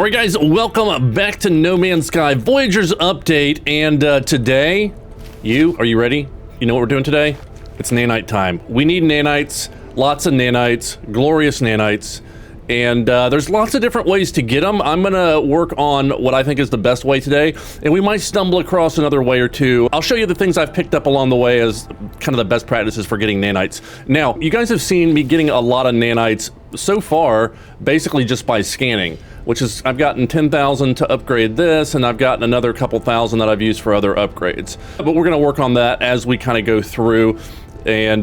All right, guys, welcome back to No Man's Sky Voyagers update. And today, are you ready? You know what we're doing today? It's nanite time. We need nanites, lots of nanites, glorious nanites. And there's lots of different ways to get them. I'm gonna work on what I think is the best way today, and we might stumble across another way or two. I'll show you the things I've picked up along the way as kind of the best practices for getting nanites. Now, you guys have seen me getting a lot of nanites so far, basically just by scanning, which is, I've gotten 10,000 to upgrade this, and I've gotten another couple thousand that I've used for other upgrades. But we're gonna work on that as we kind of go through and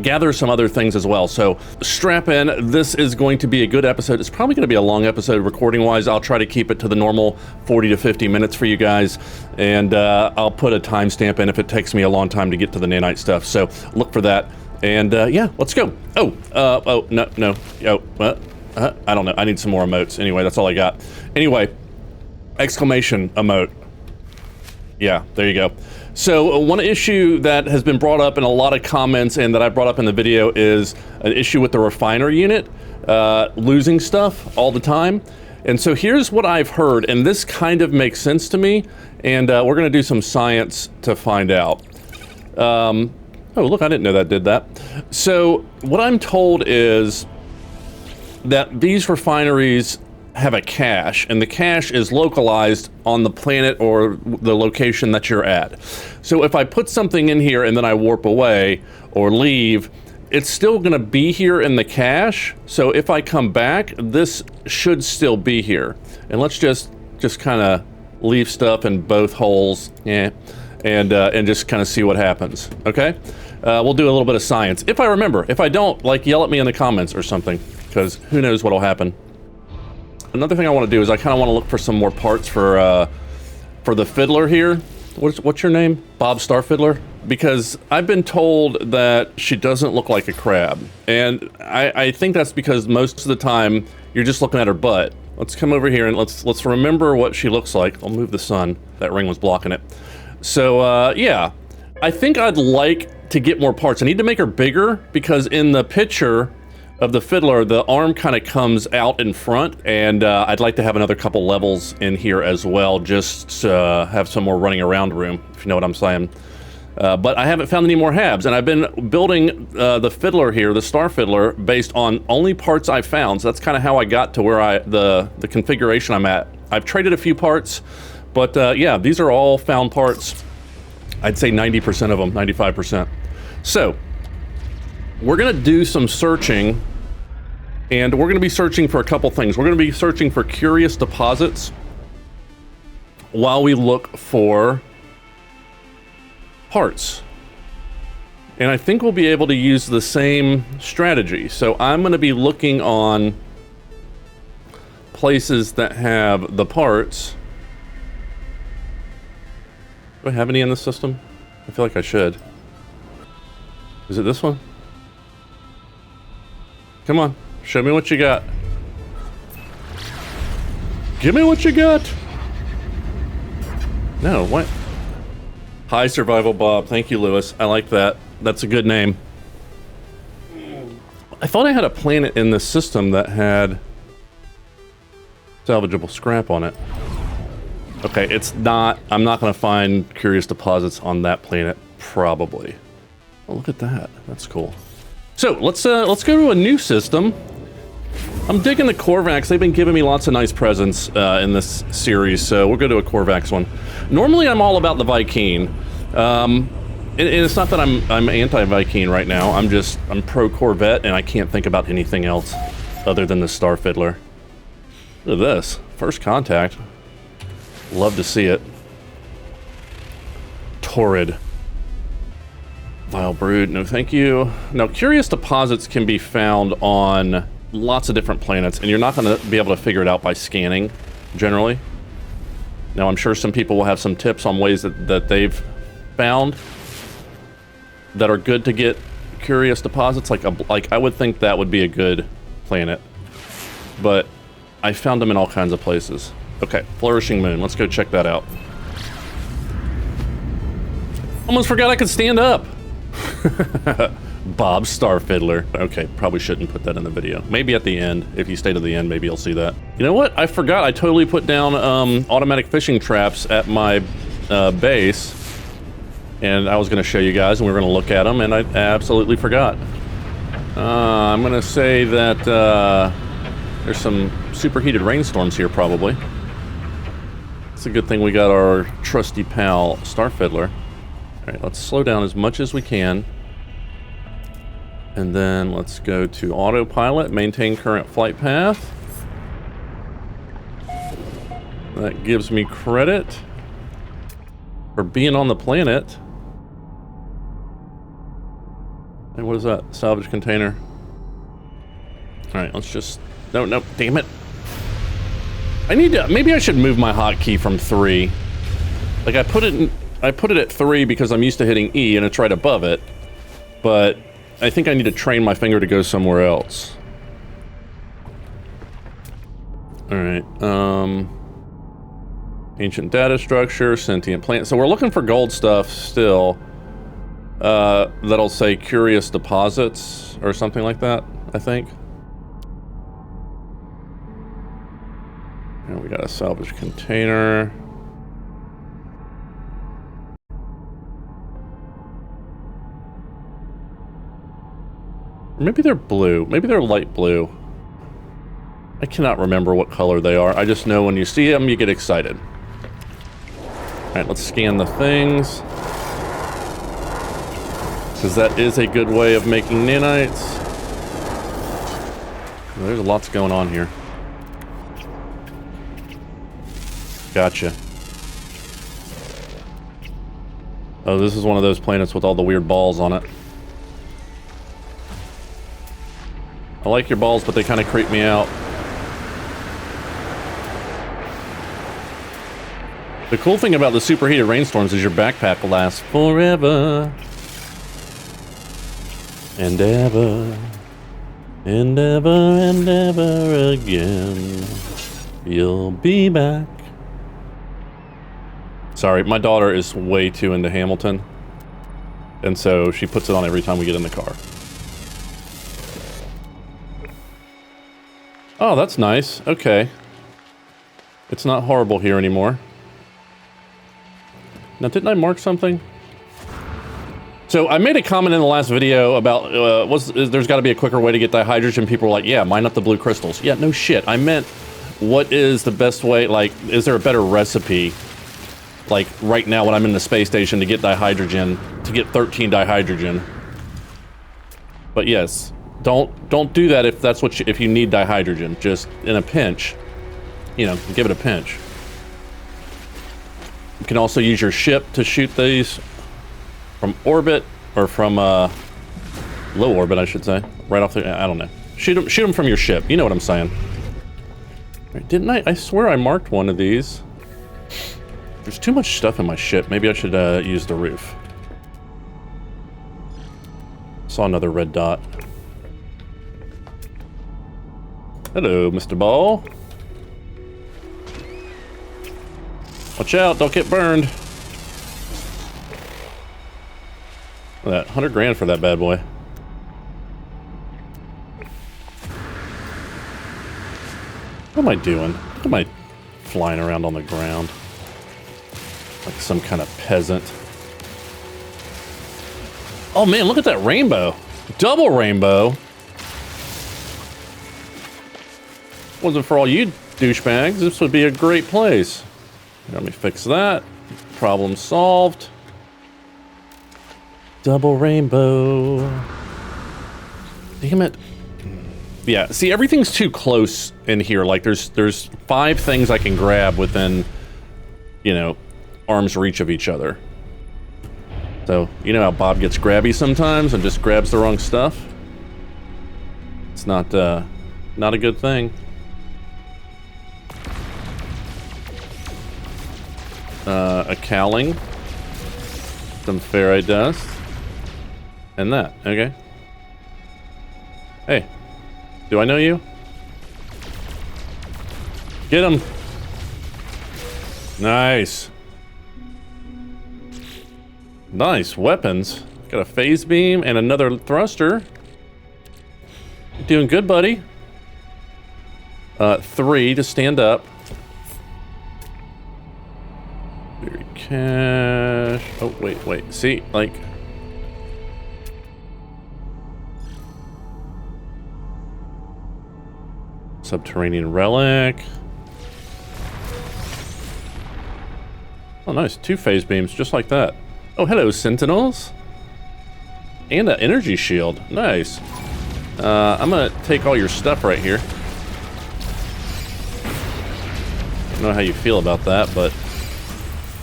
gather some other things as well. So strap in. This is going to be a good episode. It's probably going to be a long episode recording wise. I'll try to keep it to the normal 40 to 50 minutes for you guys, and I'll put a timestamp in if it takes me a long time to get to the nanite stuff. So look for that, and yeah, let's go. I don't know. I need some more emotes. Anyway, that's all I got. Anyway, exclamation emote. Yeah, there you go. So one issue that has been brought up in a lot of comments and that I brought up in the video is an issue with the refiner unit losing stuff all the time. And so here's what I've heard, and this kind of makes sense to me, and we're gonna do some science to find out. Oh, look, I didn't know that did that. So what I'm told is that these refineries have a cache, and the cache is localized on the planet or the location that you're at. So if I put something in here and then I warp away or leave, it's still gonna be here in the cache. So if I come back, this should still be here. And let's just kind of leave stuff in both holes, and just kind of see what happens, okay? We'll do a little bit of science. If I remember. If I don't, like, yell at me in the comments or something, because who knows what'll happen. Another thing I want to do is I kind of want to look for some more parts for the fiddler here. What's your name? Bob Star Fiddler? Because I've been told that she doesn't look like a crab, and I think that's because most of the time you're just looking at her butt. Let's come over here and let's remember what she looks like. I'll move the sun. That ring was blocking it. So yeah, I think I'd like to get more parts. I need to make her bigger because in the picture of the fiddler, the arm kind of comes out in front, and I'd like to have another couple levels in here as well, just to have some more running around room, if you know what I'm saying. But I haven't found any more habs, and I've been building the fiddler here, the Star Fiddler, based on only parts I found. So that's kind of how I got to where the configuration I'm at. I've traded a few parts, but yeah, these are all found parts. I'd say 90% of them, 95%. So we're gonna do some searching, and we're gonna be searching for a couple things. We're gonna be searching for curious deposits while we look for parts. And I think we'll be able to use the same strategy. So I'm gonna be looking on places that have the parts. Do I have any in the system? I feel like I should. Is it this one? Come on, show me what you got. Give me what you got. No, what? Hi, TheSurvivalBob. Thank you, Lewis. I like that. That's a good name. I thought I had a planet in this system that had salvageable scrap on it. Okay, it's not. I'm not going to find curious deposits on that planet, probably. Oh, look at that. That's cool. So let's go to a new system. I'm digging the Corvax. They've been giving me lots of nice presents in this series, so we'll go to a Corvax one. Normally, I'm all about the Viking, and it's not that I'm anti-Viking right now. I'm pro Corvette, and I can't think about anything else other than the Star Fiddler. Look at this, first contact. Love to see it. Torrid. Vile brood, no thank you. Now, curious deposits can be found on lots of different planets, and you're not going to be able to figure it out by scanning, generally. Now, I'm sure some people will have some tips on ways that they've found that are good to get curious deposits. Like I would think that would be a good planet, but I found them in all kinds of places. Okay, Flourishing Moon. Let's go check that out. Almost forgot I could stand up. Bob Star Fiddler. Okay, probably shouldn't put that in the video. Maybe at the end. If you stay to the end, maybe you'll see that. You know what? I forgot. I totally put down automatic fishing traps at my base. And I was going to show you guys, and we were going to look at them, and I absolutely forgot. I'm going to say that there's some superheated rainstorms here, probably. It's a good thing we got our trusty pal, Star Fiddler. All right, let's slow down as much as we can. And then let's go to autopilot, maintain current flight path. That gives me credit for being on the planet. And what is that? Salvage container. All right, let's just... No, damn it. I need to... Maybe I should move my hotkey from 3. Like, I put it at 3 because I'm used to hitting E and it's right above it. But I think I need to train my finger to go somewhere else. All right, ancient data structure, sentient plant. So we're looking for gold stuff still. That'll say curious deposits or something like that, I think. And we got a salvage container. Maybe they're blue. Maybe they're light blue. I cannot remember what color they are. I just know when you see them, you get excited. All right, let's scan the things. Because that is a good way of making nanites. There's lots going on here. Gotcha. Oh, this is one of those planets with all the weird balls on it. I like your balls, but they kind of creep me out. The cool thing about the superheated rainstorms is your backpack will last forever. And ever. And ever and ever again. You'll be back. Sorry, my daughter is way too into Hamilton. And so she puts it on every time we get in the car. Oh, that's nice. Okay. It's not horrible here anymore. Now, didn't I mark something? So I made a comment in the last video about there's got to be a quicker way to get dihydrogen. People were like, yeah, mine up the blue crystals. Yeah, no shit. I meant, what is the best way? Like, is there a better recipe? Like, right now when I'm in the space station to get dihydrogen, to get 13 dihydrogen. But yes. Don't do that if that's what if you need dihydrogen. Just in a pinch, you know, give it a pinch. You can also use your ship to shoot these from orbit or from low orbit, I should say. Right off the, I don't know. Shoot them from your ship. You know what I'm saying? Right, didn't I? I swear I marked one of these. There's too much stuff in my ship. Maybe I should use the roof. Saw another red dot. Hello, Mr. Ball. Watch out, don't get burned. Look at that, 100 grand for that bad boy. What am I doing? What am I flying around on the ground? Like some kind of peasant. Oh man, look at that rainbow. Double rainbow. Wasn't for all you douchebags, this would be a great place. Let me fix that. Problem solved. Double rainbow. Damn it. Yeah, see, everything's too close in here. Like, there's 5 things I can grab within, you know, arm's reach of each other. So, you know how Bob gets grabby sometimes and just grabs the wrong stuff? It's not a good thing. A cowling, some ferrite dust, and that. Okay. Hey, do I know you? Get him. Nice. Nice weapons. Got a phase beam and another thruster. Doing good, buddy. 3 to stand up. Very cash. Oh, wait. See, like... Subterranean relic. Oh, nice. 2 phase beams, just like that. Oh, hello, sentinels. And an energy shield. Nice. I'm gonna take all your stuff right here. I don't know how you feel about that, but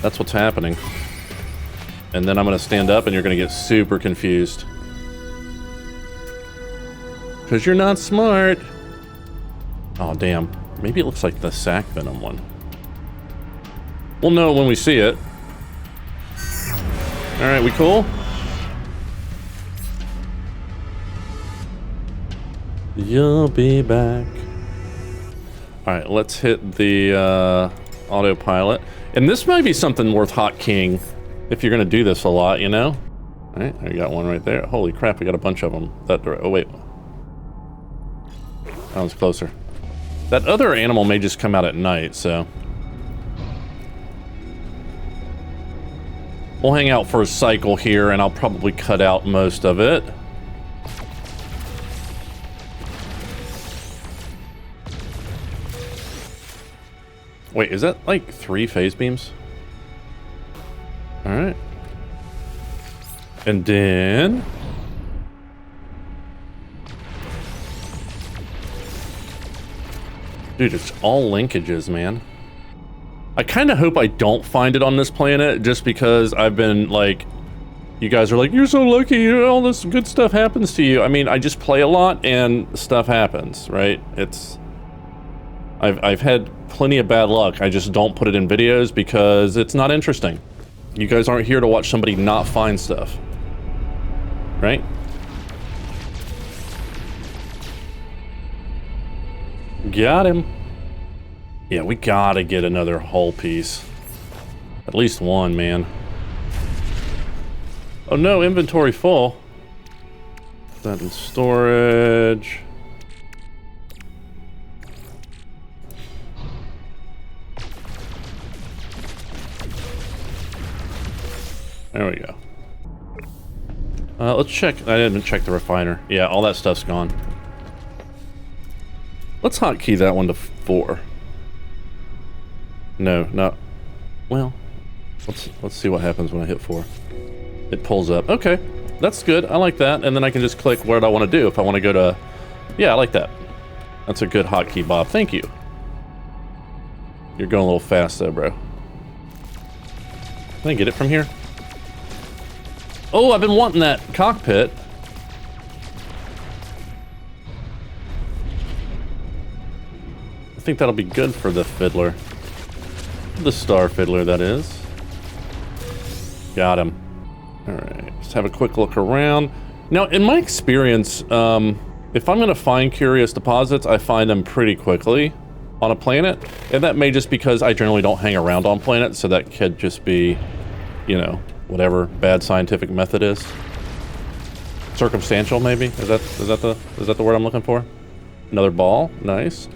that's what's happening. And then I'm gonna stand up and you're gonna get super confused. Because you're not smart. Oh, damn. Maybe it looks like the sac venom one. We'll know when we see it. Alright, we cool? You'll be back. Alright, let's hit the autopilot. And this might be something worth hotkeying if you're gonna do this a lot, you know? Alright, I got one right there. Holy crap, we got a bunch of them. Oh, wait. That was closer. That other animal may just come out at night, so... We'll hang out for a cycle here, and I'll probably cut out most of it. Wait, is that like 3 phase beams? Alright. And then... Dude, it's all linkages, man. I kind of hope I don't find it on this planet, just because I've been, like... You guys are like, you're so lucky, all this good stuff happens to you. I mean, I just play a lot, and stuff happens, right? It's... I've had plenty of bad luck. I just don't put it in videos because it's not interesting. You guys aren't here to watch somebody not find stuff. Right? Got him. Yeah, we gotta get another hull piece. At least one, man. Oh no, inventory full. Put that in storage. There we go. Let's check. I didn't check the refiner. Yeah, all that stuff's gone. Let's hotkey that one to 4. No, not. Well, let's see what happens when I hit 4. It pulls up. Okay, that's good. I like that. And then I can just click what I want to do. If I want to go to, yeah, I like that. That's a good hotkey, Bob. Thank you. You're going a little fast though, bro. Can I get it from here? Oh, I've been wanting that cockpit. I think that'll be good for the fiddler. The star fiddler, that is. Got him. Alright, let's have a quick look around. Now, in my experience, if I'm going to find curious deposits, I find them pretty quickly on a planet. And that may just because I generally don't hang around on planets, so that could just be, you know, whatever bad scientific method is. Circumstantial, maybe? Is that the word I'm looking for? Another ball. Nice.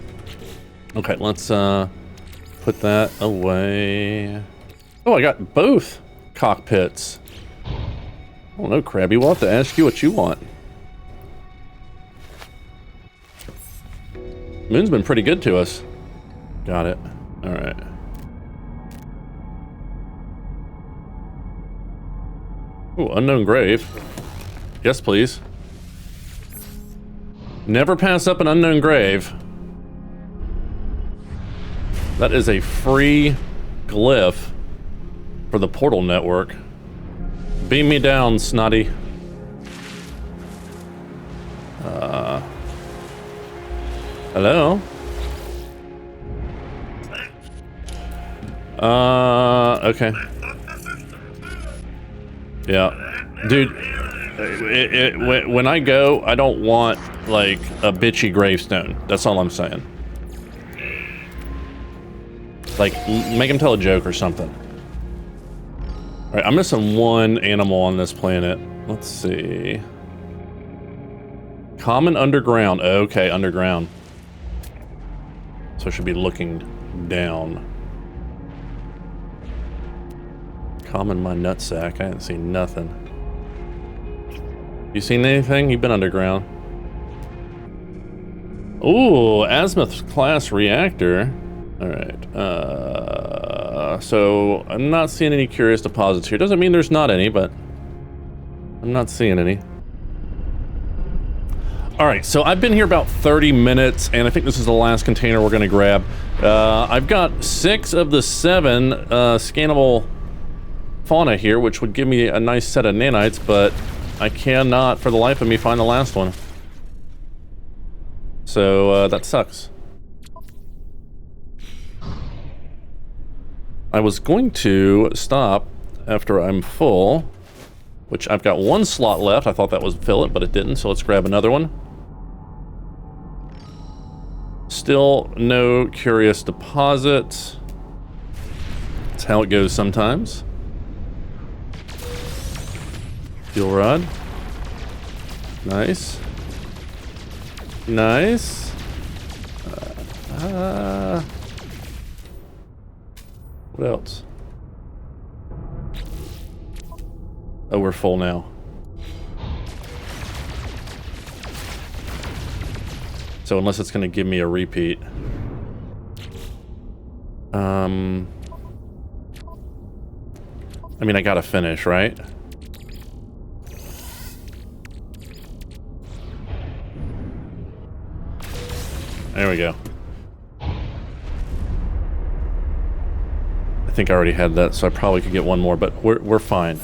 Okay, let's put that away. Oh, I got both cockpits. I don't know, Krabby. We'll have to ask you what you want. Moon's been pretty good to us. Got it. All right. Ooh, unknown grave. Yes, please. Never pass up an unknown grave. That is a free glyph for the portal network. Beam me down, Snotty. Hello? Okay. Yeah. Dude, when I go, I don't want, like, a bitchy gravestone. That's all I'm saying. Like, make him tell a joke or something. Alright, I'm missing one animal on this planet. Let's see. Common underground. Okay, underground. So I should be looking down. Common my nutsack. I haven't seen nothing. You seen anything? You've been underground. Ooh, azimuth class reactor. Alright. So I'm not seeing any curious deposits here. Doesn't mean there's not any, but I'm not seeing any. Alright, so I've been here about 30 minutes, and I think this is the last container we're going to grab. I've got 6 of the 7 scannable fauna here, which would give me a nice set of nanites, but I cannot, for the life of me, find the last one. So, that sucks. I was going to stop after I'm full, which I've got 1 slot left. I thought that would fill it, but it didn't, so let's grab another one. Still no curious deposits. That's how it goes sometimes. Fuel rod. Nice. Nice. What else? Oh, we're full now. So unless it's going to give me a repeat. I mean, I gotta finish, right? There we go. I think I already had that, so I probably could get one more, but we're fine.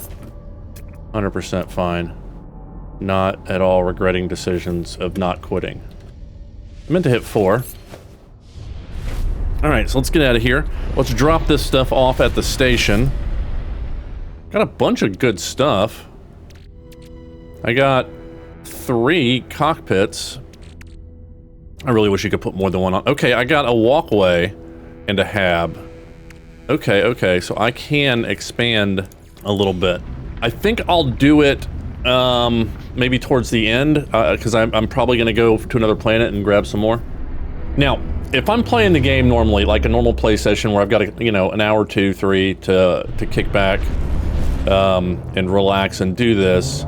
100% fine. Not at all regretting decisions of not quitting. I meant to hit 4. Alright, so let's get out of here. Let's drop this stuff off at the station. Got a bunch of good stuff. I got 3 cockpits. I really wish you could put more than one on. Okay, I got a walkway and a hab. Okay, okay, so I can expand a little bit. I think I'll do it maybe towards the end, because I'm probably going to go to another planet and grab some more. Now, if I'm playing the game normally, like a normal play session where I've got, an hour, 2, 3 to kick back and relax and do this,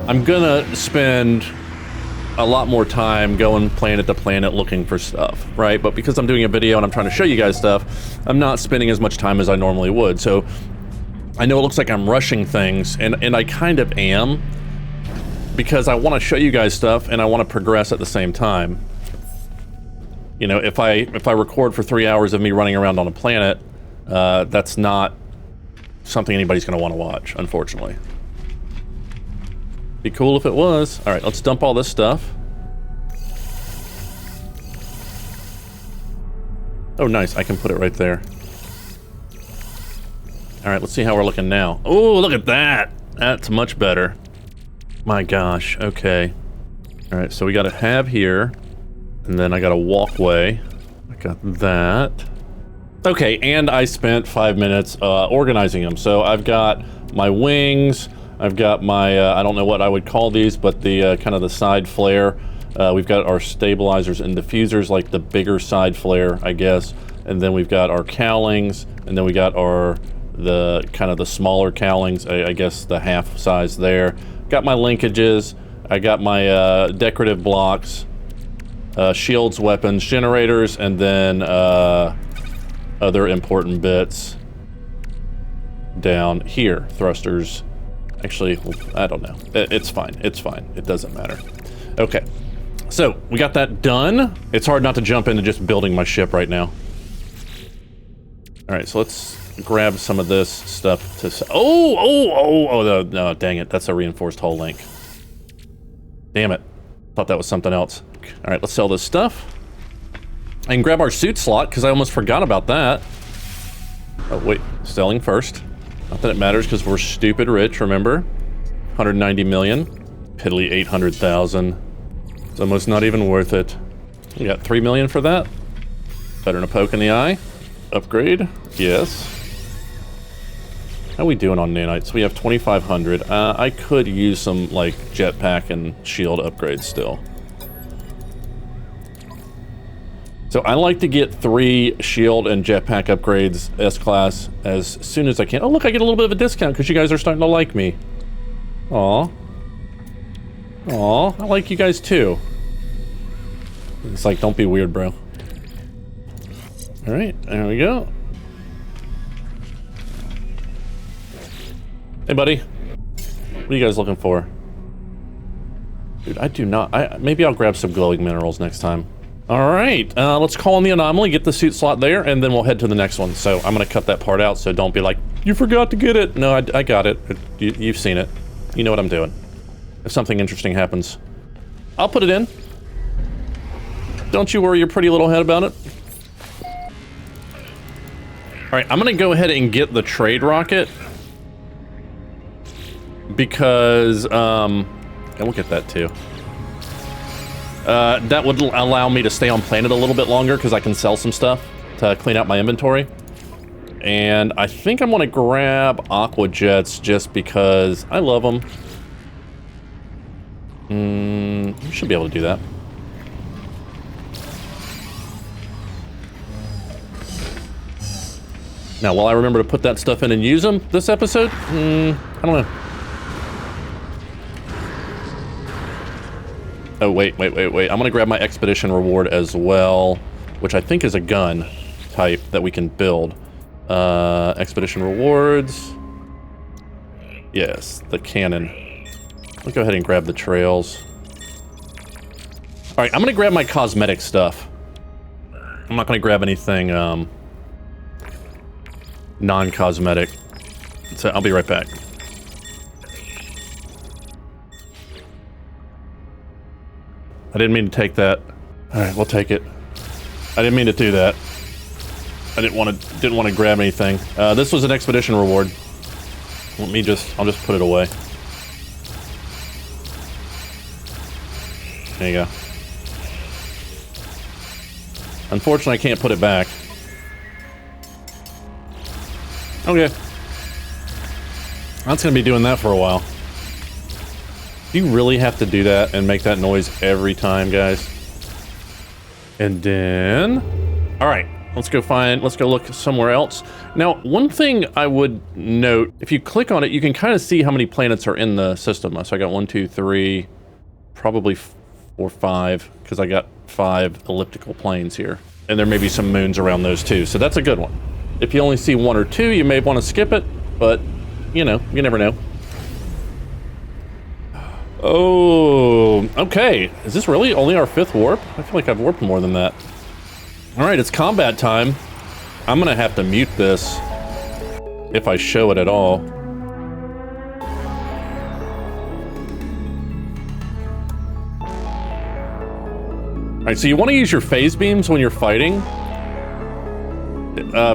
I'm going to spend a lot more time going planet to planet looking for stuff, right? But because I'm doing a video and I'm trying to show you guys stuff, I'm not spending as much time as I normally would. So I know it looks like I'm rushing things, and I kind of am, because I want to show you guys stuff and I want to progress at the same time. You know, if I record for 3 hours of me running around on a planet, that's not something anybody's going to want to watch, unfortunately. Be cool if it was. All right, let's dump all this stuff. Oh, nice. I can put it right there. All right, let's see how we're looking now. Oh, look at that. That's much better. My gosh. Okay. All right, so we got a hab here, and then I got a walkway. I got that. Okay, and I spent 5 minutes organizing them. So I've got my wings. I've got my, I don't know what I would call these, but the kind of the side flare. We've got our stabilizers and diffusers, like the bigger side flare, I guess. And then we've got our cowlings, and then we got the kind of the smaller cowlings, I guess the half size there. Got my linkages. I got my decorative blocks, shields, weapons, generators, and then other important bits down here. Thrusters. Actually, I don't know. It's fine. It's fine. It doesn't matter. Okay. So, we got that done. It's hard not to jump into just building my ship right now. Alright, so let's grab some of this stuff to... Oh, no, dang it. That's a reinforced hull link. Damn it. Thought that was something else. Alright, let's sell this stuff. I can grab our suit slot, because I almost forgot about that. Oh, wait. Selling first. Not that it matters, because we're stupid rich, remember? 190 million. Piddly 800,000. It's almost not even worth it. We got 3 million for that. Better than a poke in the eye. Upgrade. Yes. How we doing on nanites? We have 2,500. I could use some, like, jetpack and shield upgrades still. So I like to get 3 shield and jetpack upgrades S-Class as soon as I can. Oh, look, I get a little bit of a discount because you guys are starting to like me. Aw. Aw, I like you guys too. It's like, don't be weird, bro. Alright, there we go. Hey, buddy. What are you guys looking for? Dude, I do not... maybe I'll grab some glowing minerals next time. Alright, let's call on the anomaly, get the suit slot there, and then we'll head to the next one. So I'm gonna cut that part out, so don't be like, you forgot to get it! No, I got it. You've seen it. You know what I'm doing. If something interesting happens, I'll put it in. Don't you worry your pretty little head about it. Alright, I'm gonna go ahead and get the trade rocket. Because, and we'll get that too. That would allow me to stay on planet a little bit longer because I can sell some stuff to clean out my inventory. And I think I'm gonna grab Aqua Jets just because I love them. You should be able to do that. Now, will I remember to put that stuff in and use them this episode? I don't know. Oh, wait. I'm gonna grab my expedition reward as well, which I think is a gun type that we can build. Expedition rewards. Yes, the cannon. Let's go ahead and grab the trails. Alright, I'm gonna grab my cosmetic stuff. I'm not gonna grab anything, non-cosmetic. So I'll be right back. I didn't mean to take that. Alright, we'll take it. I didn't mean to do that. I didn't want to grab anything. This was an expedition reward. I'll just put it away. There you go. Unfortunately, I can't put it back. Okay. That's gonna be doing that for a while. Do you really have to do that and make that noise every time, guys? And then... Alright, let's go look somewhere else. Now, one thing I would note, if you click on it, you can kind of see how many planets are in the system. So I got 1, 2, 3, probably 4, 5, because I got 5 elliptical planes here. And there may be some moons around those too, so that's a good one. If you only see 1 or 2, you may want to skip it, but, you know, you never know. Oh, okay. Is this really only our 5th warp? I feel like I've warped more than that. Alright, it's combat time. I'm gonna have to mute this if I show it at all. Alright, so you want to use your phase beams when you're fighting.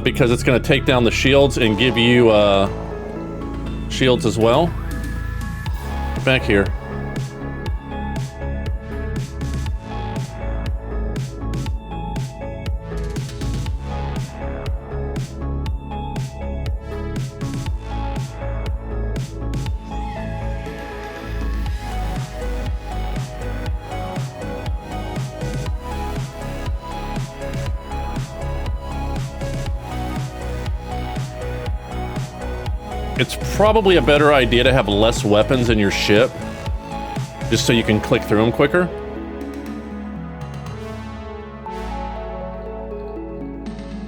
Because it's gonna take down the shields and give you, shields as well. Get back here. It's probably a better idea to have less weapons in your ship, just so you can click through them quicker.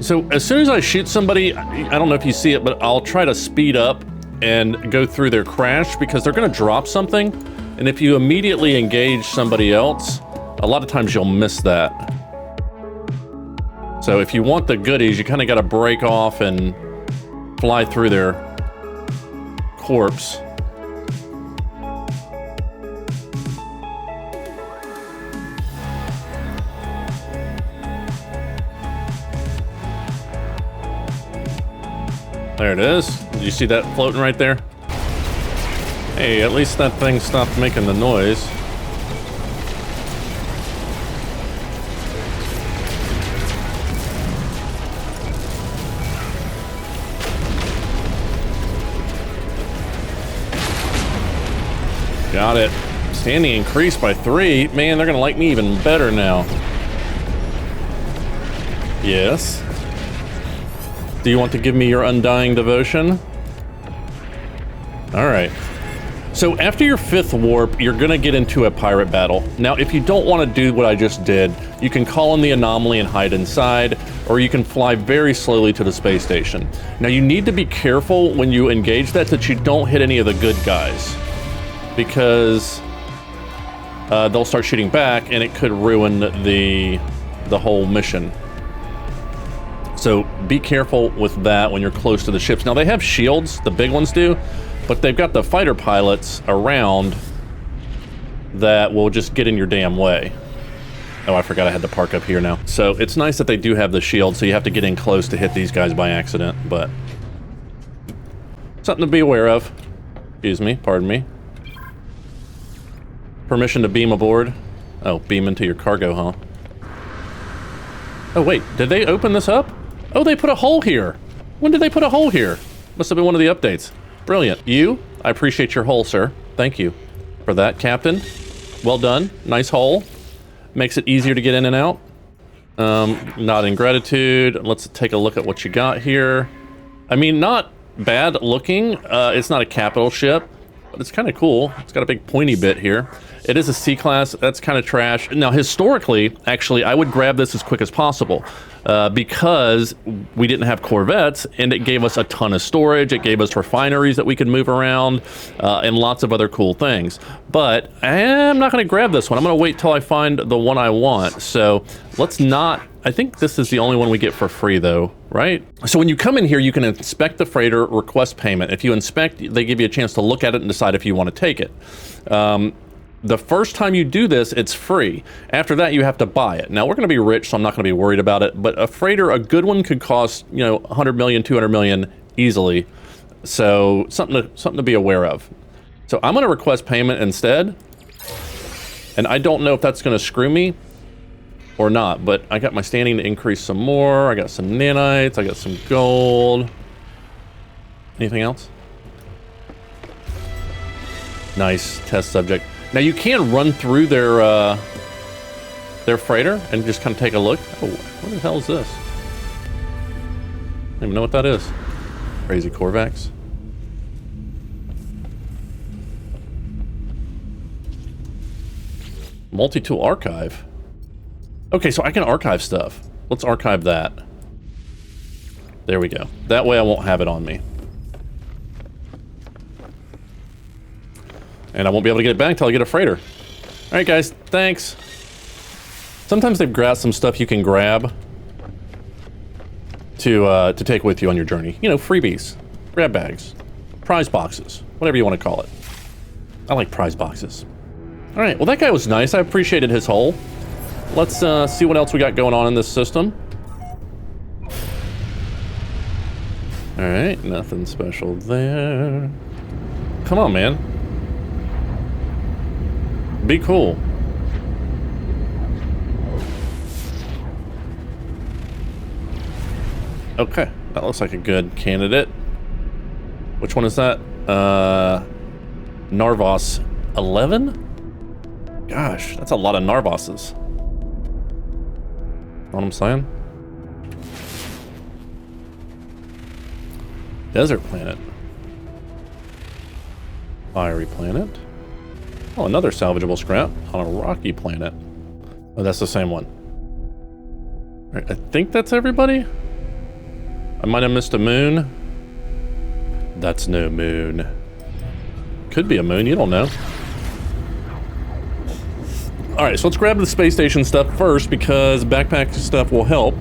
So as soon as I shoot somebody, I don't know if you see it, but I'll try to speed up and go through their crash because they're gonna drop something. And if you immediately engage somebody else, a lot of times you'll miss that. So if you want the goodies, you kind of got to break off and fly through their corpse. There it is. Did you see that floating right there? Hey, at least that thing stopped making the noise. Got it. Standing increased by 3. Man, they're gonna like me even better now. Yes. Do you want to give me your undying devotion? All right. So after your 5th warp, you're gonna get into a pirate battle. Now, if you don't want to do what I just did, you can call in the anomaly and hide inside, or you can fly very slowly to the space station. Now, you need to be careful when you engage that you don't hit any of the good guys, because they'll start shooting back, and it could ruin the whole mission. So be careful with that when you're close to the ships. Now, they have shields, the big ones do, but they've got the fighter pilots around that will just get in your damn way. Oh, I forgot I had to park up here now. So it's nice that they do have the shield, so you have to get in close to hit these guys by accident, but something to be aware of. Excuse me, pardon me. Permission to beam aboard. Oh, beam into your cargo, huh? Oh, wait, did they open this up? Oh, they put a hole here. When did they put a hole here? Must have been one of the updates. Brilliant. You, I appreciate your hole, sir. Thank you for that, Captain. Well done. Nice hole. Makes it easier to get in and out. Not in gratitude. Let's take a look at what you got here. I mean, not bad looking. It's not a capital ship, but it's kind of cool. It's got a big pointy bit here. It is a C-class. That's kind of trash. Now, historically, actually, I would grab this as quick as possible because we didn't have Corvettes, and it gave us a ton of storage. It gave us refineries that we could move around and lots of other cool things. But I'm not going to grab this one. I'm going to wait till I find the one I want. So let's not... I think this is the only one we get for free, though, right? So when you come in here, you can inspect the freighter, request payment. If you inspect, they give you a chance to look at it and decide if you want to take it. The first time you do this, it's free. After that, you have to buy it. Now, we're going to be rich, so I'm not going to be worried about it. But a freighter, a good one, could cost, you know, 100 million, 200 million easily. So something to be aware of. So I'm going to request payment instead. And I don't know if that's going to screw me or not. But I got my standing to increase some more. I got some nanites. I got some gold. Anything else? Nice. Test subject. Now you can run through their freighter and just kind of take a look. Oh, what the hell is this? I don't even know what that is. Crazy Corvax. Multi-tool archive. Okay, so I can archive stuff. Let's archive that. There we go. That way I won't have it on me. And I won't be able to get it back until I get a freighter. All right, guys, thanks. Sometimes they've got some stuff you can grab to take with you on your journey. You know, freebies, grab bags, prize boxes, whatever you want to call it. I like prize boxes. All right, well, that guy was nice. I appreciated his hole. Let's see what else we got going on in this system. All right, nothing special there. Come on, man. Be cool. Okay, that looks like a good candidate. Which one is that? Narvos 11? Gosh, that's a lot of Narvoses. Know what I'm saying? Desert planet. Fiery planet. Oh, another salvageable scrap on a rocky planet. Oh, that's the same one. All right, I think that's everybody. I might have missed a moon. That's no moon. Could be a moon, you don't know. All right, so let's grab the space station stuff first because backpack stuff will help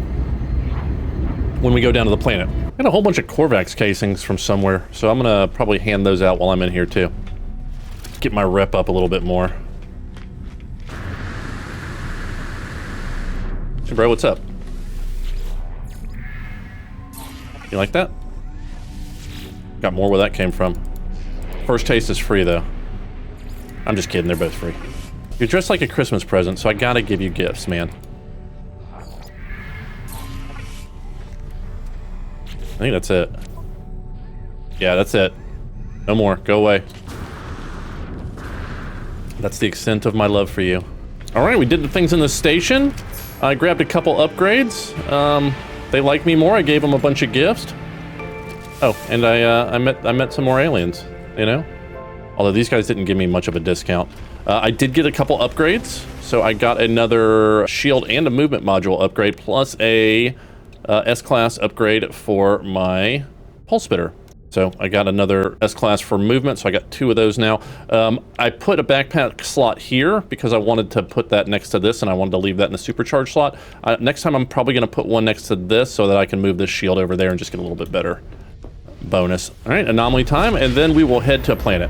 when we go down to the planet. I got a whole bunch of Corvax casings from somewhere, so I'm gonna probably hand those out while I'm in here too. Get my rep up a little bit more. Hey bro, what's up? You like that? Got more where that came from. First taste is free though. I'm just kidding, they're both free. You're dressed like a Christmas present, so I gotta give you gifts, man. I think that's it. Yeah, that's it. No more, go away. That's the extent of my love for you. All right, we did the things in the station. I grabbed a couple upgrades. They like me more. I gave them a bunch of gifts. Oh, and I met some more aliens, you know? Although these guys didn't give me much of a discount. I did get a couple upgrades. So I got another shield and a movement module upgrade, plus a S-Class upgrade for my pulse spitter. So I got another S-Class for movement, so I got 2 of those now. I put a backpack slot here because I wanted to put that next to this, and I wanted to leave that in the supercharge slot. Next time I'm probably going to put one next to this so that I can move this shield over there and just get a little bit better bonus. All right, anomaly time, and then we will head to a planet.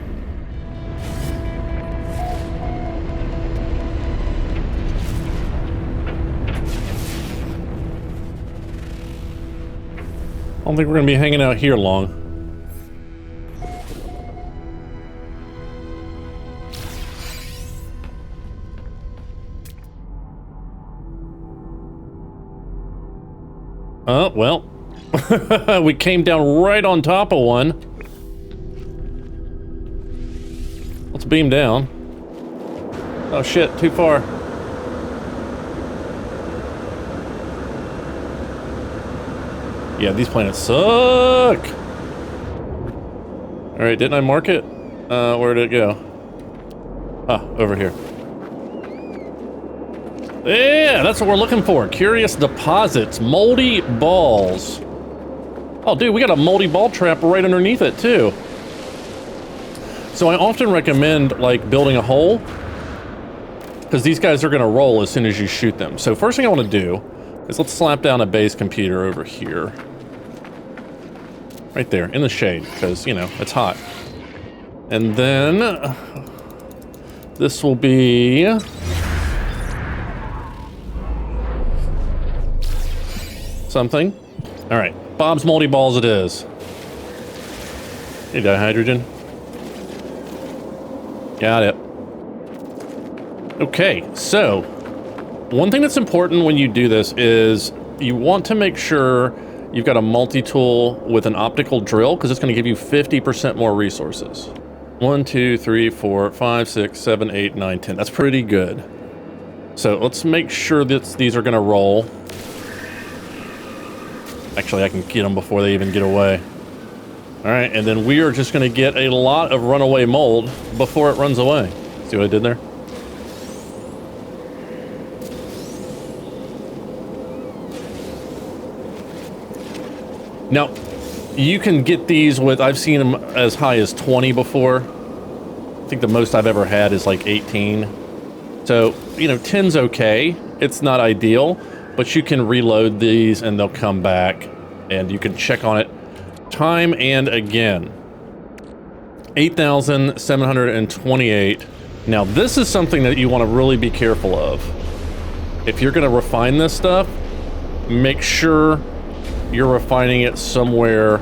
I don't think we're going to be hanging out here long. Oh, well. We came down right on top of one. Let's beam down. Oh shit, too far. Yeah, these planets suck! Alright, didn't I mark it? Where did it go? Ah, over here. Yeah, that's what we're looking for. Curious deposits. Moldy balls. Oh, dude, we got a moldy ball trap right underneath it, too. So I often recommend, like, building a hole, because these guys are going to roll as soon as you shoot them. So first thing I want to do is let's slap down a base computer over here. Right there, in the shade, because, you know, it's hot. And then this will be something. All right, Bob's Moldy Balls it is. Hey, dihydrogen. Got it. Okay, so one thing that's important when you do this is you want to make sure you've got a multi-tool with an optical drill, because it's going to give you 50% more resources. 1, 2, 3, 4, 5, 6, 7, 8, 9, 10. That's pretty good. So let's make sure that these are going to roll. Actually, I can get them before they even get away. All right, and then we are just going to get a lot of runaway mold before it runs away. See what I did there? Now, you can get these with, I've seen them as high as 20 before. I think the most I've ever had is like 18. So, you know, 10's okay. It's not ideal, but you can reload these and they'll come back and you can check on it time and again. 8,728. Now, this is something that you want to really be careful of. If you're going to refine this stuff, make sure you're refining it somewhere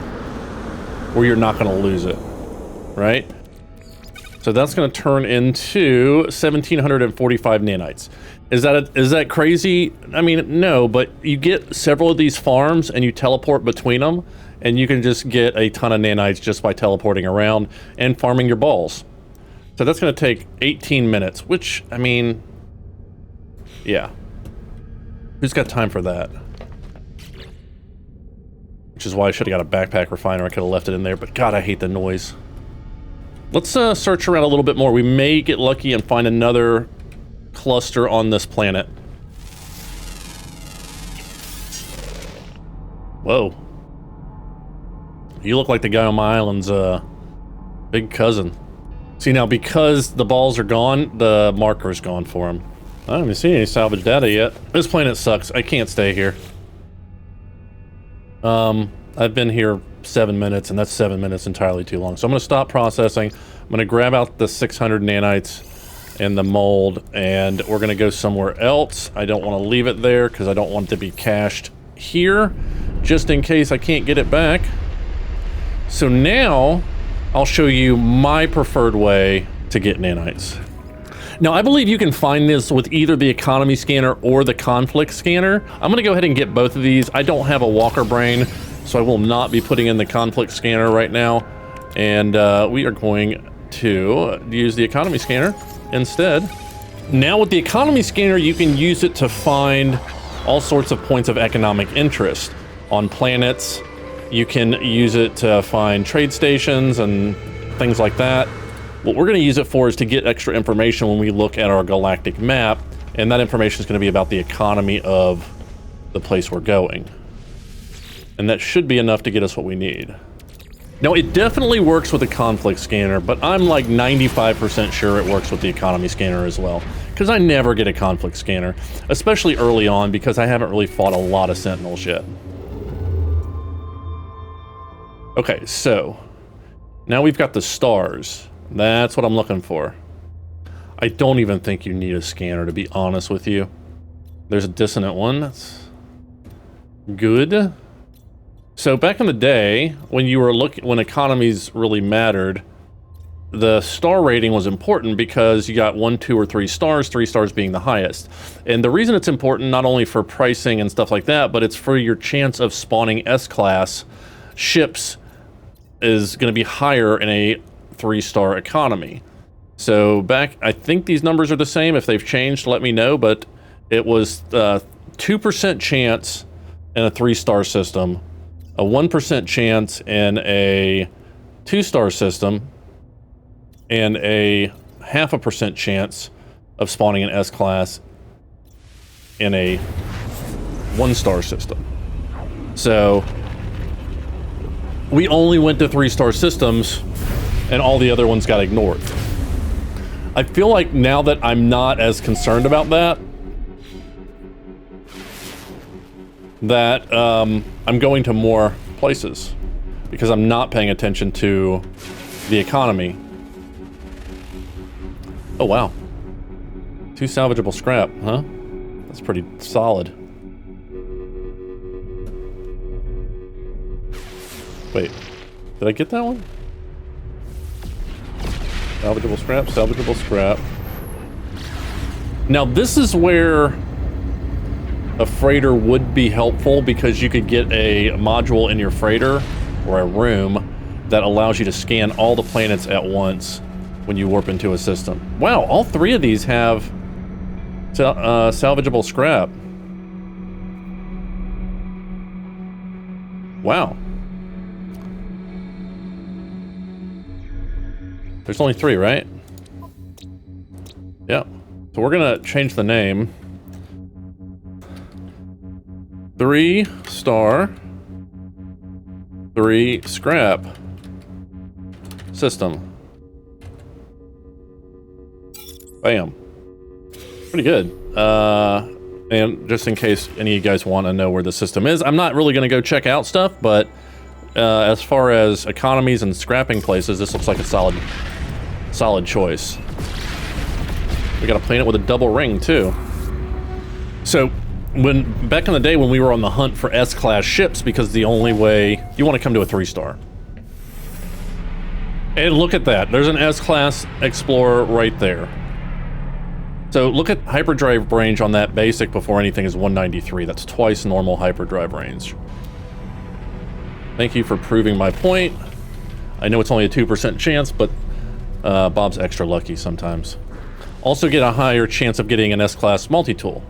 where you're not going to lose it, right? So that's going to turn into 1,745 nanites. Is that crazy? I mean, no, but you get several of these farms and you teleport between them, and you can just get a ton of nanites just by teleporting around and farming your balls. So that's going to take 18 minutes, which, I mean, yeah. Who's got time for that? Which is why I should have got a backpack refiner. I could have left it in there, but God, I hate the noise. Let's search around a little bit more. We may get lucky and find another cluster on this planet. Whoa. You look like the guy on my island's big cousin. See, now because the balls are gone, the marker's gone for him. I haven't seen any salvage data yet. This planet sucks. I can't stay here. I've been here 7 minutes, and that's 7 minutes entirely too long. So I'm going to stop processing. I'm going to grab out the 600 nanites and the mold, and we're going to go somewhere else. I don't want to leave it there because I don't want it to be cached here, just in case I can't get it back. So now I'll show you my preferred way to get nanites. Now, I believe you can find this with either the economy scanner or the conflict scanner. I'm going to go ahead and get both of these. I don't have a walker brain, so I will not be putting in the conflict scanner right now. And we are going to use the economy scanner. instead. Now with the economy scanner, you can use it to find all sorts of points of economic interest on planets. You can use it to find trade stations and things like that. What we're going to use it for is to get extra information when we look at our galactic map, and that information is going to be about the economy of the place we're going. And that should be enough to get us what we need. Now, it definitely works with the conflict scanner, but I'm like 95% sure it works with the economy scanner as well, because I never get a conflict scanner, especially early on, because I haven't really fought a lot of Sentinels yet. Okay, so now we've got the stars. That's what I'm looking for. I don't even think you need a scanner, to be honest with you. There's a dissonant one. That's good. So back in the day, when you were when economies really mattered, the star rating was important because you got 1, 2, or 3 stars, 3 stars being the highest. And the reason it's important, not only for pricing and stuff like that, but it's for your chance of spawning S-class ships is going to be higher in a 3-star economy. So back, I think these numbers are the same. If they've changed, let me know, but it was 2% chance in a 3-star system, a 1% chance in a 2-star system, and a 0.5% chance of spawning an S-class in a 1-star system. So we only went to 3-star systems, and all the other ones got ignored. I feel like now that I'm not as concerned about that, I'm going to more places because I'm not paying attention to the economy. Oh, wow. 2 salvageable scrap, huh? That's pretty solid. Wait, did I get that one? Salvageable scrap, salvageable scrap. Now this is where a freighter would be helpful, because you could get a module in your freighter or a room that allows you to scan all the planets at once when you warp into a system. Wow, all 3 of these have salvageable scrap. Wow. There's only 3, right? Yeah. So we're gonna change the name. 3-star, 3 scrap system. Bam. Pretty good. And just in case any of you guys want to know where the system is, I'm not really going to go check out stuff, but as far as economies and scrapping places, this looks like a solid choice. We got a planet with a double ring too. So back in the day when we were on the hunt for S-class ships, because the only way you want to come to a 3-star. And look at that, there's an S-class Explorer right there. So look at hyperdrive range on that basic before anything is 193. That's twice normal hyperdrive range. Thank you for proving my point. I know it's only a 2% chance, but Bob's extra lucky sometimes. Also get a higher chance of getting an S-class multi-tool.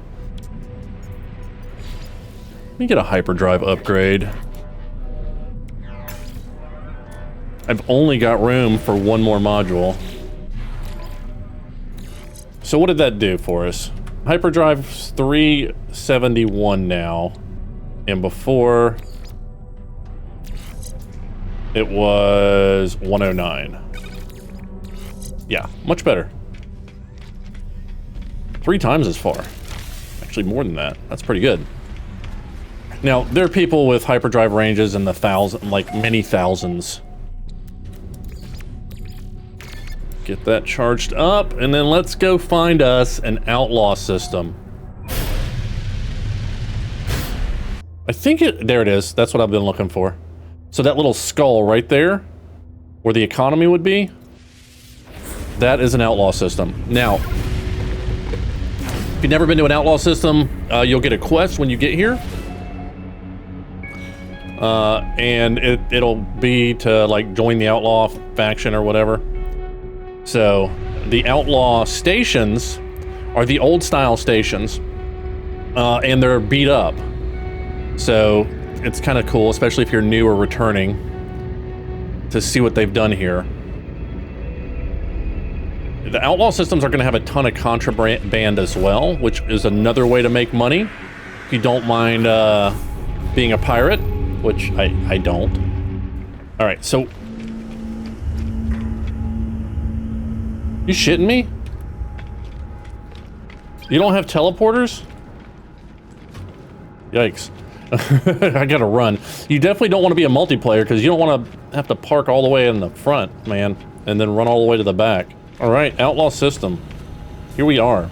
Let me get a hyperdrive upgrade. I've only got room for 1 more module. So what did that do for us? Hyperdrive's 371 now, and before it was 109. Yeah, much better. 3 times as far. Actually more than that. That's pretty good. Now, there are people with hyperdrive ranges in the many thousands. Get that charged up, and then let's go find us an outlaw system. I think there it is. That's what I've been looking for. So that little skull right there, where the economy would be, that is an outlaw system. Now, if you've never been to an outlaw system, you'll get a quest when you get here. And it'll be to like join the outlaw faction or whatever. So the outlaw stations are the old style stations, and they're beat up. So it's kind of cool, especially if you're new or returning, to see what they've done here. The outlaw systems are going to have a ton of contraband as well, which is another way to make money. If you don't mind being a pirate, which I don't. All right, so... You shitting me? You don't have teleporters? Yikes. I gotta run. You definitely don't want to be a multiplayer because you don't want to have to park all the way in the front, man, and then run all the way to the back. All right, outlaw system. Here we are.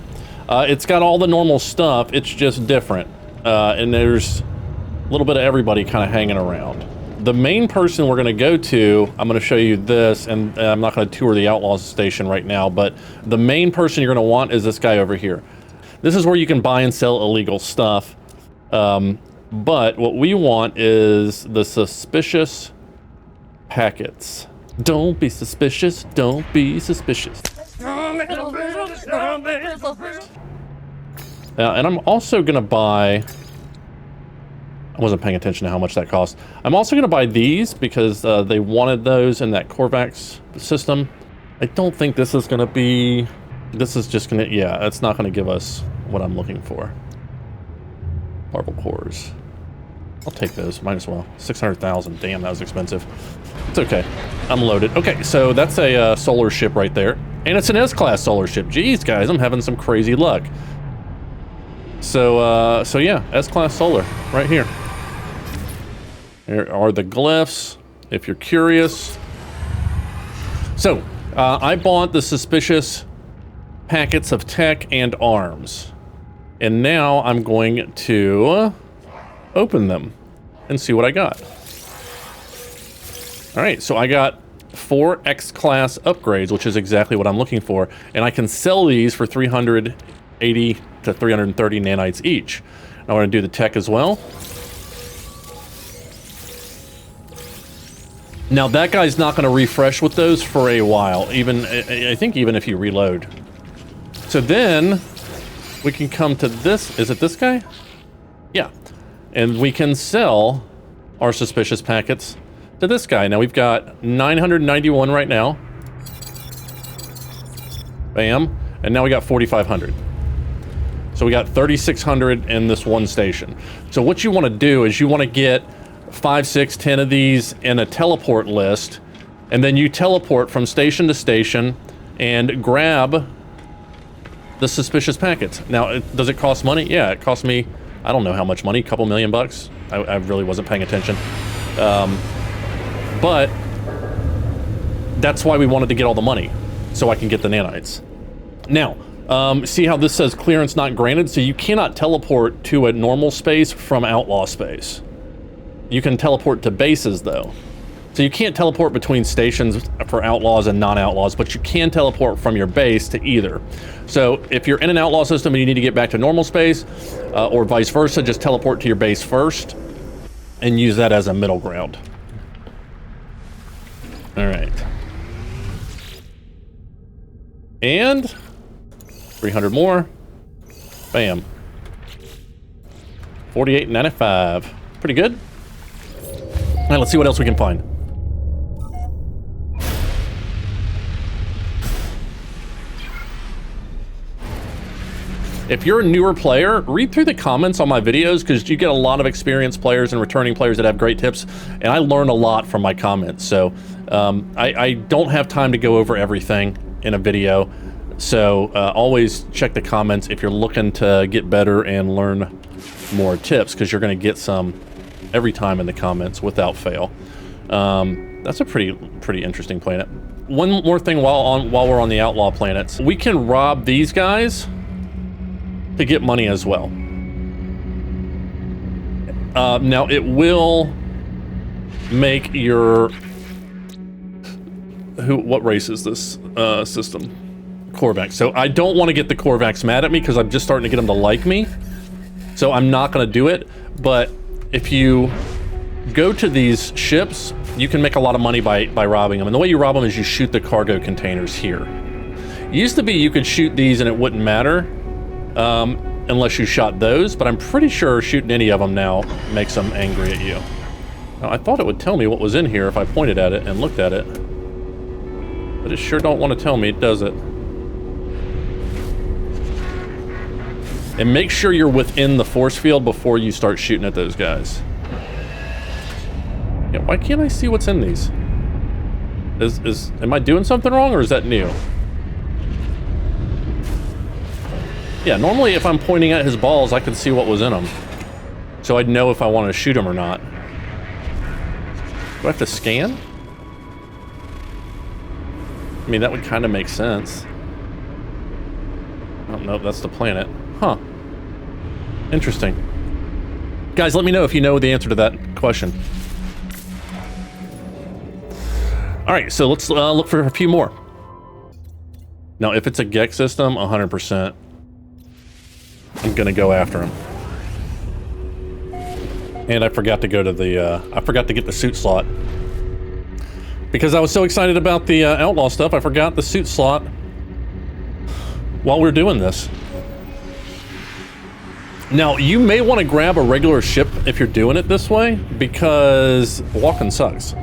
It's got all the normal stuff. It's just different. And there's a little bit of everybody kind of hanging around. The main person we're going to go to, I'm going to show you this, and I'm not going to tour the outlaw station right now, but the main person you're going to want is this guy over here. This is where you can buy and sell illegal stuff. But what we want is the suspicious packets. Don't be suspicious. Don't be suspicious. And I'm also going to buy... I wasn't paying attention to how much that cost. I'm also going to buy these because they wanted those in that Corvax system. I don't think this is going to be... This is just going to... Yeah, it's not going to give us what I'm looking for. Marble cores. I'll take those. Might as well. 600,000. Damn, that was expensive. It's okay. I'm loaded. Okay, so that's a solar ship right there. And it's an S-class solar ship. Jeez, guys, I'm having some crazy luck. So yeah, S-class solar right here. Here are the glyphs, if you're curious. So, I bought the suspicious packets of tech and arms. And now I'm going to open them and see what I got. All right, so I got 4 X-class upgrades, which is exactly what I'm looking for. And I can sell these for 380 to 330 nanites each. I want to do the tech as well. Now that guy's not going to refresh with those for a while, even I think even if you reload. So then we can come to this. Is it this guy? Yeah. And we can sell our suspicious packets to this guy. Now we've got 991 right now. Bam. And now we got 4,500. So we got 3,600 in this one station. So what you want to do is you want to get 5, 6, 10 of these in a teleport list, and then you teleport from station to station and grab the suspicious packets. Now, does it cost money? Yeah, it cost me, I don't know how much money, a couple million bucks. I really wasn't paying attention. But that's why we wanted to get all the money, so I can get the nanites. Now, see how this says clearance not granted? So you cannot teleport to a normal space from outlaw space. You can teleport to bases, though. So you can't teleport between stations for outlaws and non-outlaws, but you can teleport from your base to either. So if you're in an outlaw system and you need to get back to normal space, or vice versa, just teleport to your base first and use that as a middle ground. All right. And 300 more. Bam. 48.95. Pretty good. All right, let's see what else we can find. If you're a newer player, read through the comments on my videos because you get a lot of experienced players and returning players that have great tips, and I learn a lot from my comments. So I don't have time to go over everything in a video, so always check the comments if you're looking to get better and learn more tips, because you're going to get some every time in the comments without fail. That's a pretty interesting planet. One more thing while we're on the outlaw planets, we can rob these guys to get money as well. Now it will make your... What race is this system? Corvax. So I don't want to get the Corvax mad at me because I'm just starting to get them to like me. So I'm not going to do it. But if you go to these ships, you can make a lot of money by robbing them. And the way you rob them is you shoot the cargo containers here. Used to be you could shoot these and it wouldn't matter, unless you shot those, but I'm pretty sure shooting any of them now makes them angry at you. Now, I thought it would tell me what was in here if I pointed at it and looked at it. But it sure don't want to tell me, does it? And make sure you're within the force field before you start shooting at those guys. Yeah, why can't I see what's in these? Am I doing something wrong, or is that new? Yeah, normally if I'm pointing at his balls, I can see what was in them. So I'd know if I want to shoot him or not. Do I have to scan? I mean, that would kind of make sense. Oh, no, that's the planet. Huh. Interesting. Guys, let me know if you know the answer to that question. Alright, so let's look for a few more. Now, if it's a GEC system, 100%. I'm gonna go after him. And I forgot to go to the, I forgot to get the suit slot. Because I was so excited about the outlaw stuff, I forgot the suit slot while we're doing this. Now, you may want to grab a regular ship if you're doing it this way, because walking sucks.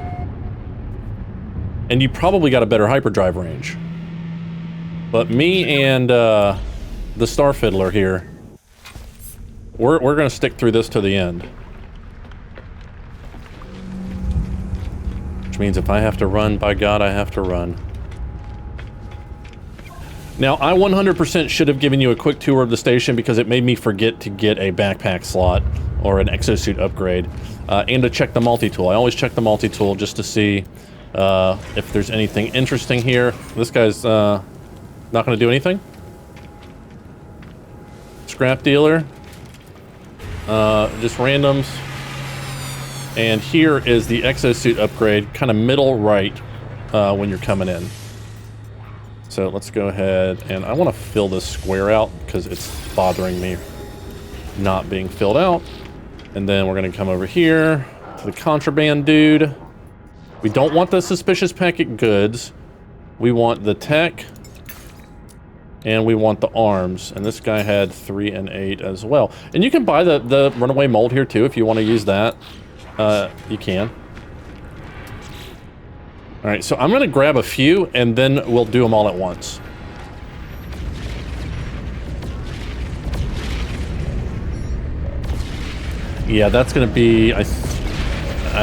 And you probably got a better hyperdrive range. But me and the Star Fiddler here, we're going to stick through this to the end. Which means if I have to run, by God, I have to run. Now, I 100% should have given you a quick tour of the station because it made me forget to get a backpack slot or an exosuit upgrade, and to check the multi-tool. I always check the multi-tool just to see if there's anything interesting here. This guy's not going to do anything. Scrap dealer. Just randoms. And here is the exosuit upgrade, kind of middle right when you're coming in. So let's go ahead, and I want to fill this square out because it's bothering me not being filled out. And then we're going to come over here to the contraband dude. We don't want the suspicious packet goods. We want the tech, and we want the arms. And this guy had 3 and 8 as well. And you can buy the runaway mold here too if you want to use that. You can. All right, so I'm going to grab a few, and then we'll do them all at once. Yeah, that's going to be... I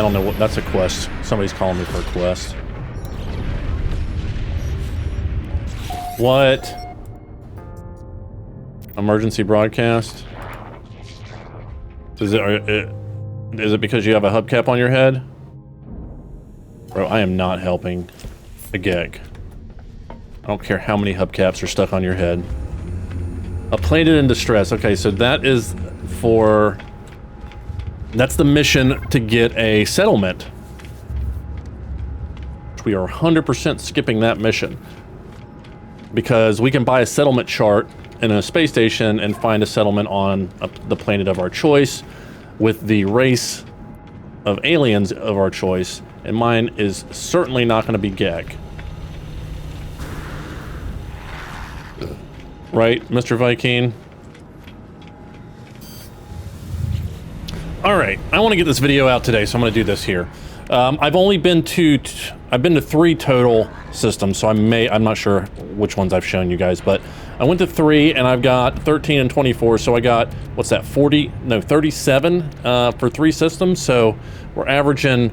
don't know what... That's a quest. Somebody's calling me for a quest. What? Emergency broadcast? Is it because you have a hubcap on your head? Bro, I am not helping a GEC. I don't care how many hubcaps are stuck on your head. A planet in distress. Okay, so that is for... That's the mission to get a settlement. We are 100% skipping that mission. Because we can buy a settlement chart in a space station and find a settlement on the planet of our choice with the race of aliens of our choice. And mine is certainly not going to be GEC. Right, Mr. Viking? Alright, I want to get this video out today, so I'm going to do this here. I've only been to... I've been to 3 total systems, so I'm not sure which ones I've shown you guys, but I went to 3, and I've got 13 and 24, so I got, what's that, 37 for 3 systems, so we're averaging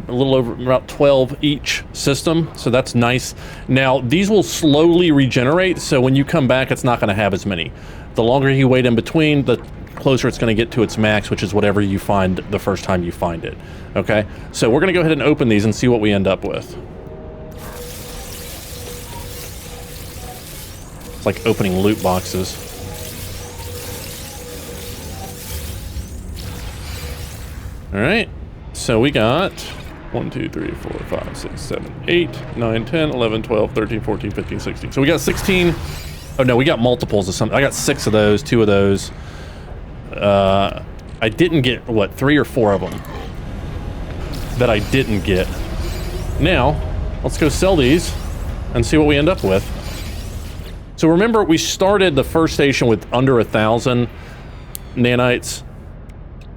a little over about 12 each system, so that's nice. Now, these will slowly regenerate, so when you come back, it's not going to have as many. The longer you wait in between, the closer it's going to get to its max, which is whatever you find the first time you find it. Okay, so we're going to go ahead and open these and see what we end up with. It's like opening loot boxes. All right, so we got 1, 2, 3, 4, 5, 6, 7, 8, 9, 10, 11, 12, 13, 14, 15, 16. So we got 16. Oh no, we got multiples of something. I got 6 of those, 2 of those. I didn't get, what, 3 or 4 of them that I didn't get. Now, let's go sell these and see what we end up with. So remember, we started the first station with under 1,000 nanites,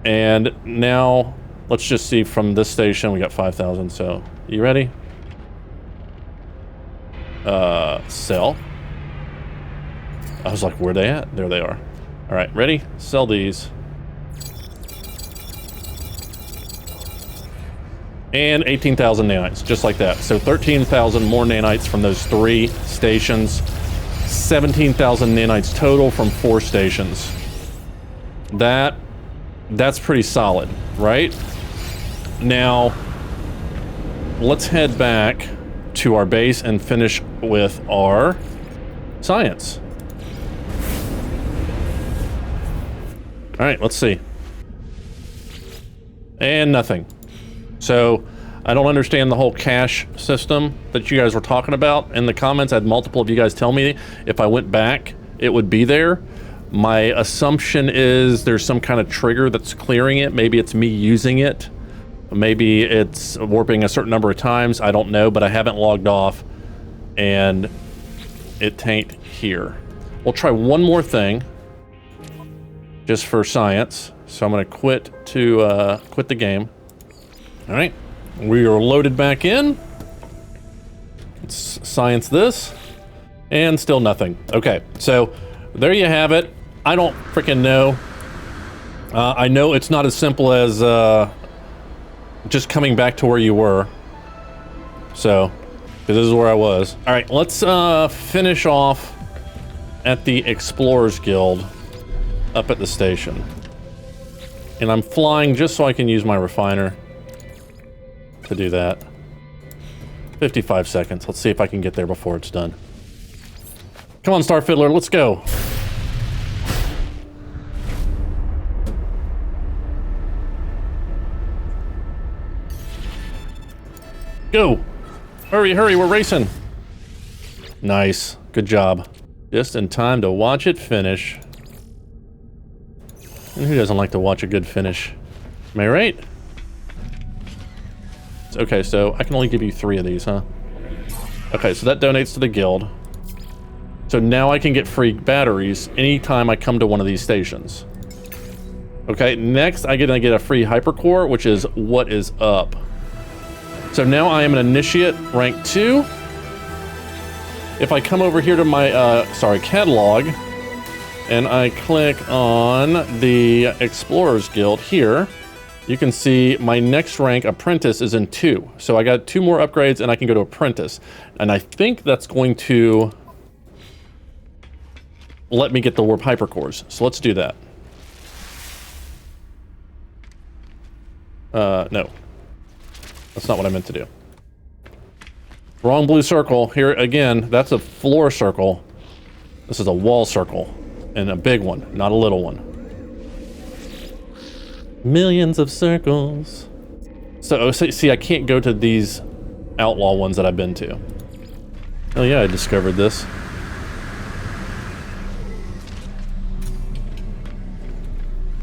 and now let's just see from this station we got 5,000. So you ready? Sell. I was like, where they at? There they are. All right, ready? Sell these. And 18,000 nanites, just like that. So 13,000 more nanites from those 3 stations. 17,000 nanites total from 4 stations. That's pretty solid, right? Now, let's head back to our base and finish with our science. All right, let's see. And nothing. So, I don't understand the whole cache system that you guys were talking about in the comments. I had multiple of you guys tell me if I went back, it would be there. My assumption is there's some kind of trigger that's clearing it. Maybe it's me using it. Maybe it's warping a certain number of times. I don't know, but I haven't logged off, and it tain't here. We'll try one more thing, just for science. So I'm gonna quit the game. All right, we are loaded back in. Let's science this, and still nothing. Okay, so there you have it. I don't freaking know. I know it's not as simple as just coming back to where you were. So, because this is where I was. All right, let's finish off at the Explorers Guild up at the station. And I'm flying just so I can use my refiner to do that. 55 seconds. Let's see if I can get there before it's done. Come on, Star Fiddler, let's go. Go! Hurry, hurry, we're racing! Nice. Good job. Just in time to watch it finish. And who doesn't like to watch a good finish? Am I right? Okay, so I can only give you 3 of these, huh? Okay, so that donates to the guild. So now I can get free batteries anytime I come to one of these stations. Okay, next I get a free hypercore, which is what is up. So now I am an initiate, rank 2. If I come over here to my, catalog, and I click on the Explorers Guild here, you can see my next rank, Apprentice, is in 2. So I got 2 more upgrades and I can go to Apprentice. And I think that's going to let me get the warp hypercores. So let's do that. No. That's not what I meant to do. Wrong blue circle. Here again, that's a floor circle. This is a wall circle. And a big one, not a little one. Millions of circles. So, see, I can't go to these outlaw ones that I've been to. Oh yeah, I discovered this.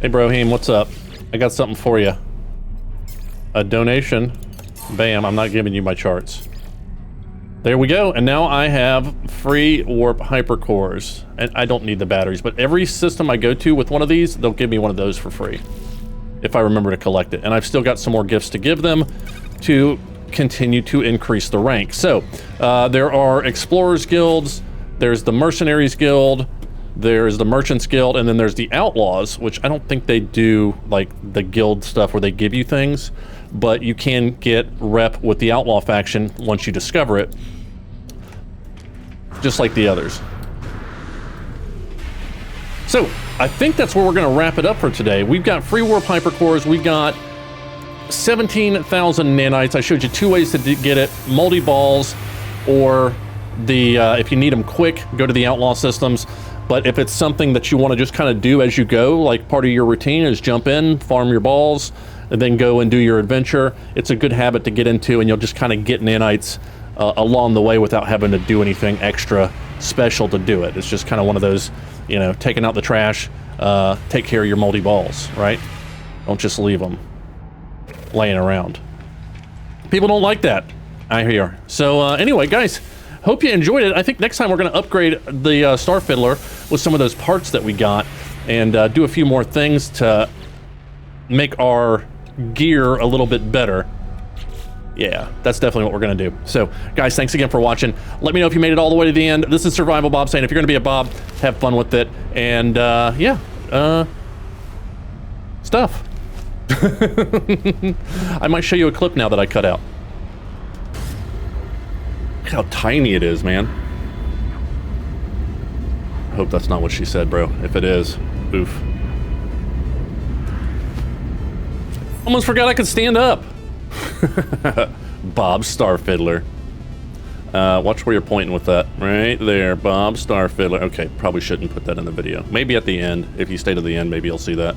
Hey Brohim, what's up? I got something for you. A donation. Bam, I'm not giving you my charts. There we go, and now I have free warp hypercores. And I don't need the batteries, but every system I go to with one of these, they'll give me one of those for free. If I remember to collect it. And I've still got some more gifts to give them to continue to increase the rank. So, there are Explorers Guilds, there's the Mercenaries Guild, there's the Merchants Guild, and then there's the Outlaws, which I don't think they do, like, the guild stuff where they give you things, but you can get rep with the Outlaw faction once you discover it, just like the others. So, I think that's where we're going to wrap it up for today. We've got free warp hypercores, we've got 17,000 nanites. I showed you 2 ways to get it: multi balls, or the if you need them quick, go to the Outlaw systems. But if it's something that you want to just kind of do as you go, like part of your routine is jump in, farm your balls, and then go and do your adventure, it's a good habit to get into, and you'll just kind of get nanites along the way without having to do anything extra special to do it. It's just kind of one of those, you know, taking out the trash, take care of your moldy balls, right? Don't just leave them laying around. People don't like that, I hear. So anyway, guys, hope you enjoyed it. I think next time we're going to upgrade the Star Fiddler with some of those parts that we got and do a few more things to make our gear a little bit better. Yeah, that's definitely what we're going to do. So, guys, thanks again for watching. Let me know if you made it all the way to the end. This is SurvivalBob saying if you're going to be a Bob, have fun with it. And, yeah, stuff. I might show you a clip now that I cut out. Look how tiny it is, man. I hope that's not what she said, bro. If it is, oof. Almost forgot I could stand up. Bob Star Fiddler. Watch where you're pointing with that. Right there, Bob Star Fiddler. Okay, probably shouldn't put that in the video. Maybe at the end. If you stay to the end, maybe you'll see that.